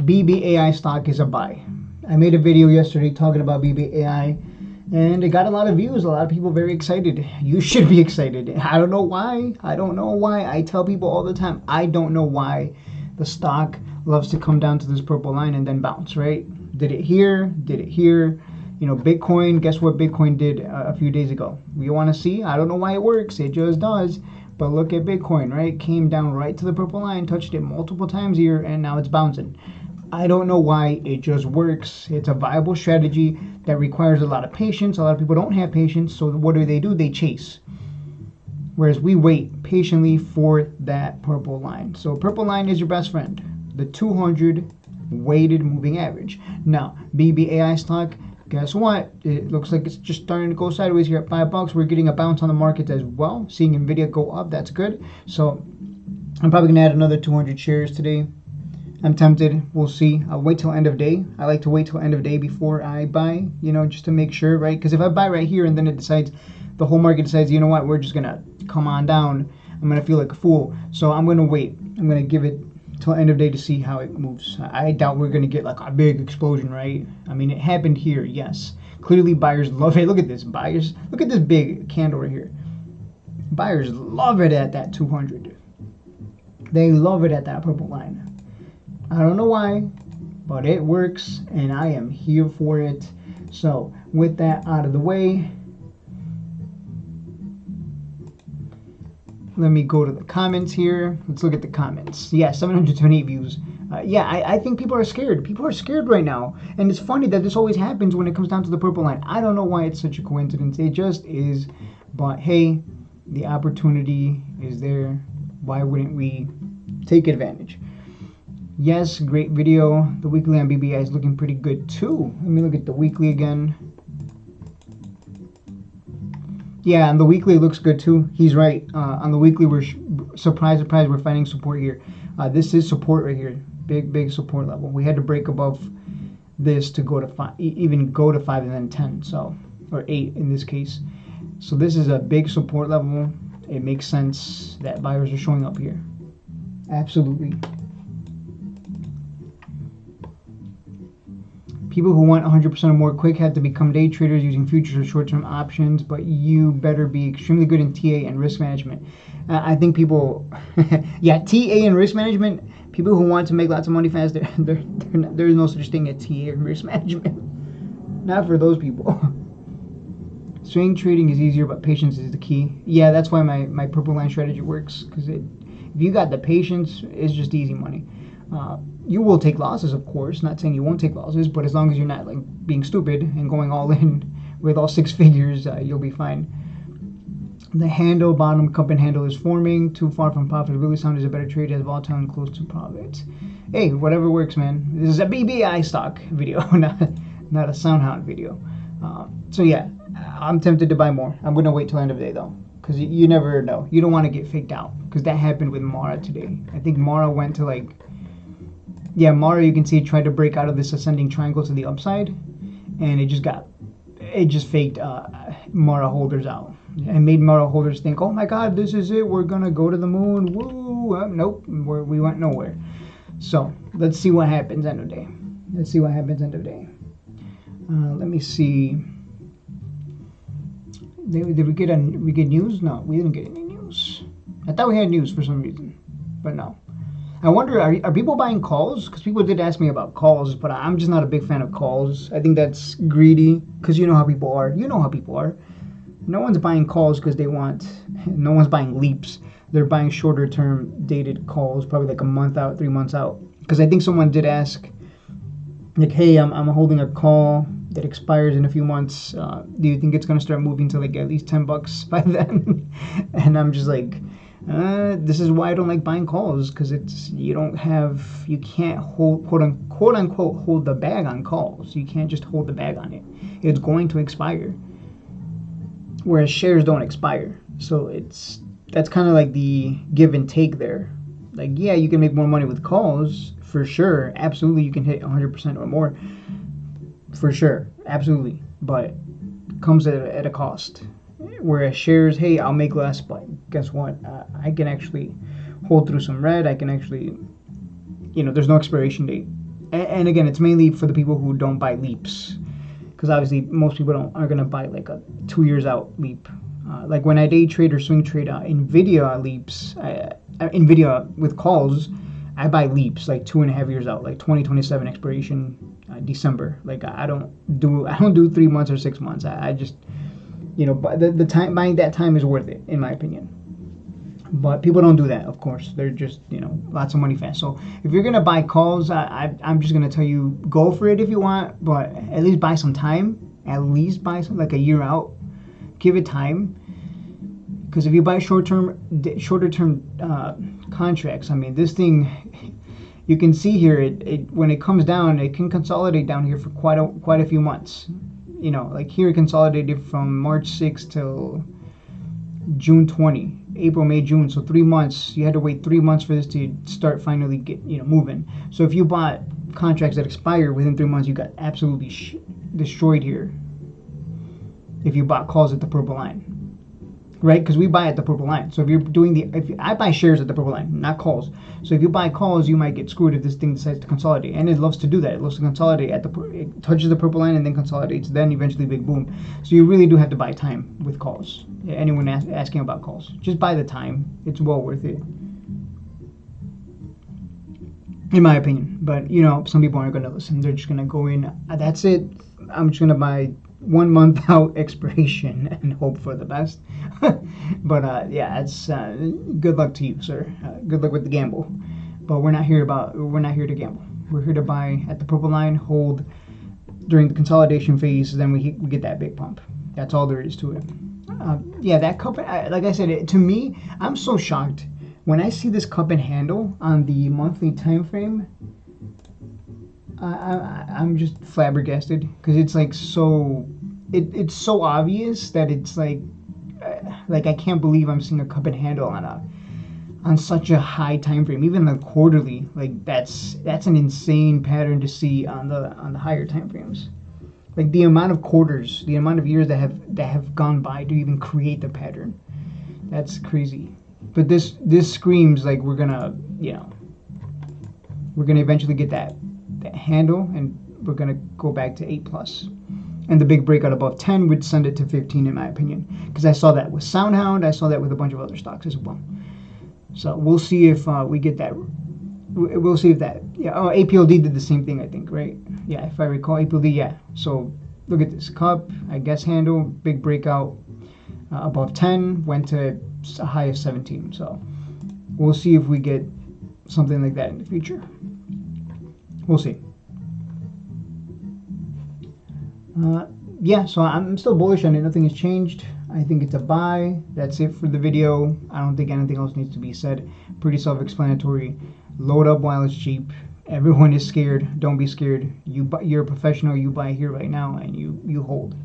BBAI stock is a buy. I made a video yesterday talking about BBAI, and it got a lot of views. A lot of people very excited. You should be excited. I don't know why. I tell people all the time, I don't know why the stock loves to come down to this purple line and then bounce, right? Did it here? Did it here? You know, Bitcoin, guess what Bitcoin did a few days ago? You want to see? I don't know why it works. It just does. But look at Bitcoin, right? Came down right to the purple line, touched it multiple times here, and now it's bouncing. I don't know why, it just works. It's a viable strategy that requires a lot of patience. A lot of people don't have patience, so what do? They chase. Whereas we wait patiently for that purple line. So purple line is your best friend, the 200 weighted moving average. Now, BBAI stock, guess what? It looks like it's just starting to go sideways here at $5. We're getting a bounce on the market as well. Seeing Nvidia go up, that's good. So I'm probably gonna add another 200 shares today. I'm tempted. We'll see. I'll wait till end of day. I like to wait till end of day before I buy, you know, just to make sure, right? Because if I buy right here and then it decides, the whole market decides, you know what, we're just gonna come on down, I'm gonna feel like a fool. So I'm gonna wait. I'm gonna give it till end of day to see how it moves. I doubt we're gonna get like a big explosion, right? I mean, it happened here, yes. Clearly buyers love it. Look at this, buyers. Look at this big candle right here. Buyers love it at that 200. They love it at that purple line. I don't know why, but it works, and I am here for it. So with that out of the way, let me go to the comments here. Let's look at the comments. Yeah, 728 views. I think people are scared. People are scared right now. And it's funny that this always happens when it comes down to the purple line. I don't know why it's such a coincidence. It just is. But hey, the opportunity is there. Why wouldn't we take advantage? Yes, great video. The weekly on BBAI is looking pretty good too. Let me look at the weekly again. Yeah, on the weekly it looks good too. He's right. On the weekly, we're surprise, we're finding support here. This is support right here. Big support level. We had to break above this to go to 5, even go to 5 and then 10. So, or 8 in this case. So this is a big support level. It makes sense that buyers are showing up here. Absolutely. People who want 100% or more quick have to become day traders using futures or short-term options, but you better be extremely good in TA and risk management. I think people, yeah, TA and risk management, people who want to make lots of money fast, there is no such thing as TA and risk management. Not for those people. Swing trading is easier, but patience is the key. Yeah, that's why my purple line strategy works, because if you got the patience, it's just easy money. You will take losses, of course, not saying you won't take losses, but as long as you're not like being stupid and going all in with all 6 figures, you'll be fine. The handle, bottom cup and handle is forming. Too far from profitability. Sound is a better trade as volatile and close to profit. Hey, whatever works, man. This is a BBAI stock video, not a SoundHound video. So yeah, I'm tempted to buy more. I'm going to wait till end of the day though, because you never know. You don't want to get faked out, because that happened with Mara today. I think Mara went to like, yeah, Mara, you can see, tried to break out of this ascending triangle to the upside, and it just faked Mara holders out, and made Mara holders think, oh my God, this is it, we're gonna go to the moon, woo, nope, we went nowhere. So let's see what happens end of day. Let me see. Did we get news? No, we didn't get any news. I thought we had news for some reason, but no. I wonder, are people buying calls? Because people did ask me about calls, but I'm just not a big fan of calls. I think that's greedy, because you know how people are. No one's buying calls because they want, no one's buying leaps. They're buying shorter term dated calls, probably like a month out, 3 months out. Because I think someone did ask, like, hey, I'm holding a call that expires in a few months. Do you think it's going to start moving to like at least $10 by then? And I'm just like, this is why I don't like buying calls, because you can't hold, quote unquote hold the bag on calls. You can't just hold the bag on it. It's going to expire. Whereas shares don't expire. So that's kind of like the give and take there. Like, yeah, you can make more money with calls, for sure. Absolutely, you can hit 100% or more. For sure, absolutely. But it comes at a cost. Whereas shares, hey, I'll make less, but guess what? I can actually hold through some red. I can actually, there's no expiration date. and again, it's mainly for the people who don't buy leaps, because obviously most people aren't going to buy like a 2 years out leap. Like when I day trade or swing trade NVIDIA leaps, NVIDIA with calls, I buy leaps like 2.5 years out, like 2027 expiration, December. Like I don't do 3 months or 6 months. I just, the time, buying that time is worth it in my opinion. But people don't do that, of course. They're just, lots of money fast. So if you're going to buy calls, I'm just going to tell you, go for it if you want, but at least buy some time. At least buy some, like a year out. Give it time. Because if you buy shorter term contracts, I mean, this thing, you can see here, it when it comes down, it can consolidate down here for quite a few months. Like here it consolidated from March 6th till June 20, April, May, June. So 3 months. You had to wait 3 months for this to start finally get moving. So if you bought contracts that expire within 3 months, you got absolutely destroyed here. If you bought calls at the purple line, right? Because we buy at the purple line. So if you're doing I buy shares at the purple line, not calls. So if you buy calls, you might get screwed if this thing decides to consolidate, and it loves to do that. It loves to consolidate it touches the purple line and then consolidates, then eventually big boom. So you really do have to buy time with calls. Anyone asking about calls, just buy the time. It's well worth it, in my opinion. But some people aren't going to listen. They're just going to go in. That's it. I'm just going to buy 1 month out expiration and hope for the best. But yeah, it's good luck to you, sir. Good luck with the gamble. But we're not here to gamble. We're here to buy at the purple line, hold during the consolidation phase, then we get that big pump. That's all there is to it. Yeah, that cup, like I said, to me, I'm so shocked when I see this cup and handle on the monthly time frame. I'm just flabbergasted because it's like it's so obvious that it's like I can't believe I'm seeing a cup and handle on such a high time frame, even the quarterly. Like that's an insane pattern to see on the higher time frames. Like the amount of quarters, the amount of years that have gone by to even create the pattern, that's crazy. But this screams like we're gonna eventually get that handle, and we're gonna go back to 8+, and the big breakout above 10 would send it to 15 in my opinion, because I saw that with SoundHound, I saw that with a bunch of other stocks as well. So we'll see if we get that. We'll see if that. Yeah. Oh, APLD did the same thing, I think, right? Yeah, if I recall, APLD. Yeah. So look at this cup, I guess handle, big breakout above 10, went to a high of 17. So we'll see if we get something like that in the future. We'll see. Yeah, so I'm still bullish on it. Nothing has changed. I think it's a buy. That's it for the video. I don't think anything else needs to be said. Pretty self-explanatory. Load up while it's cheap. Everyone is scared. Don't be scared. You're a professional. You buy here right now and you hold.